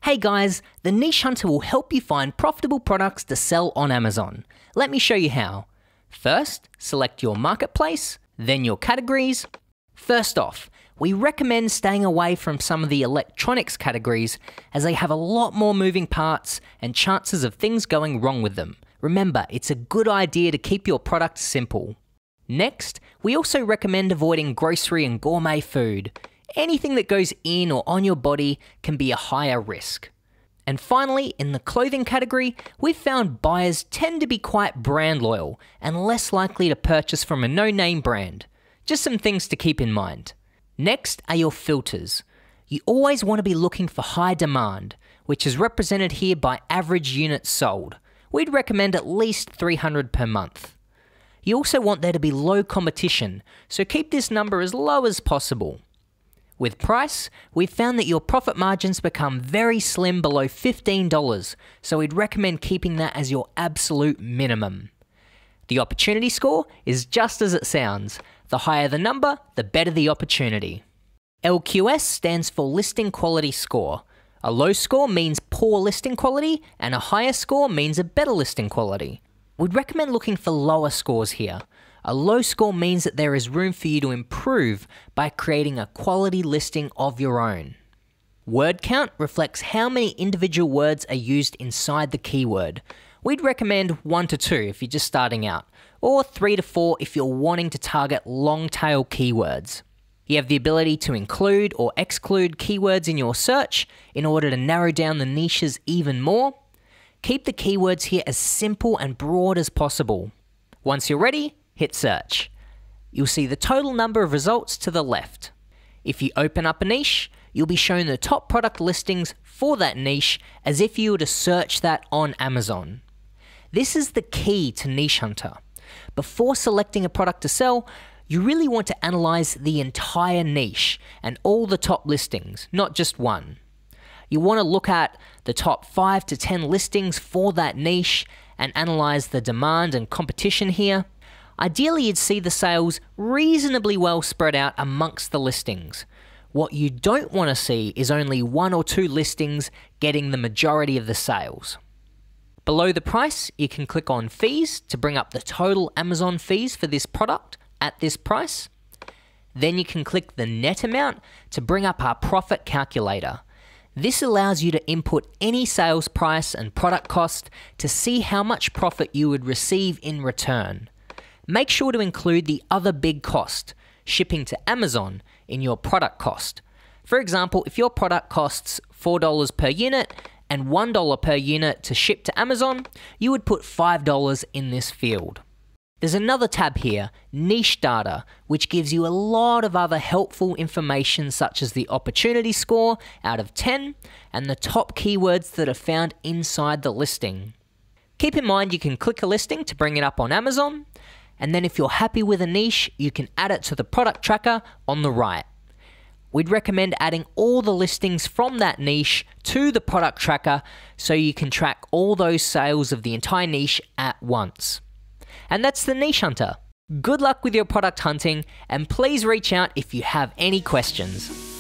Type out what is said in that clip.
Hey guys, the Niche Hunter will help you find profitable products to sell on Amazon. Let me show you how. First, select your marketplace, then your categories. First off, we recommend staying away from some of the electronics categories as they have a lot more moving parts and chances of things going wrong with them. Remember, it's a good idea to keep your product simple. Next, we also recommend avoiding grocery and gourmet food. Anything that goes in or on your body can be a higher risk. And finally, in the clothing category, we've found buyers tend to be quite brand loyal and less likely to purchase from a no-name brand. Just some things to keep in mind. Next are your filters. You always want to be looking for high demand, which is represented here by average units sold. We'd recommend at least 300 per month. You also want there to be low competition, so keep this number as low as possible. With price, we've found that your profit margins become very slim below $15, so we'd recommend keeping that as your absolute minimum. The opportunity score is just as it sounds. The higher the number, the better the opportunity. LQS stands for Listing Quality Score. A low score means poor listing quality, and a higher score means a better listing quality. We'd recommend looking for lower scores here. A low score means that there is room for you to improve by creating a quality listing of your own. Word count reflects how many individual words are used inside the keyword. We'd recommend 1 to 2 if you're just starting out, or 3 to 4 if you're wanting to target long-tail keywords. You have the ability to include or exclude keywords in your search in order to narrow down the niches even more. Keep the keywords here as simple and broad as possible. Once you're ready, hit search. You'll see the total number of results to the left. If you open up a niche, you'll be shown the top product listings for that niche as if you were to search that on Amazon. This is the key to Niche Hunter. Before selecting a product to sell, you really want to analyze the entire niche and all the top listings, not just one. You want to look at the top 5 to 10 listings for that niche and analyze the demand and competition here. Ideally, you'd see the sales reasonably well spread out amongst the listings. What you don't want to see is only 1 or 2 listings getting the majority of the sales. Below the price, you can click on fees to bring up the total Amazon fees for this product at this price. Then you can click the net amount to bring up our profit calculator. This allows you to input any sales price and product cost to see how much profit you would receive in return. Make sure to include the other big cost, shipping to Amazon, in your product cost. For example, if your product costs $4 per unit and $1 per unit to ship to Amazon, you would put $5 in this field. There's another tab here, Niche Data, which gives you a lot of other helpful information such as the opportunity score out of 10 and the top keywords that are found inside the listing. Keep in mind you can click a listing to bring it up on Amazon, and then if you're happy with a niche, you can add it to the product tracker on the right. We'd recommend adding all the listings from that niche to the product tracker so you can track all those sales of the entire niche at once. And that's the Niche Hunter. Good luck with your product hunting, and please reach out if you have any questions.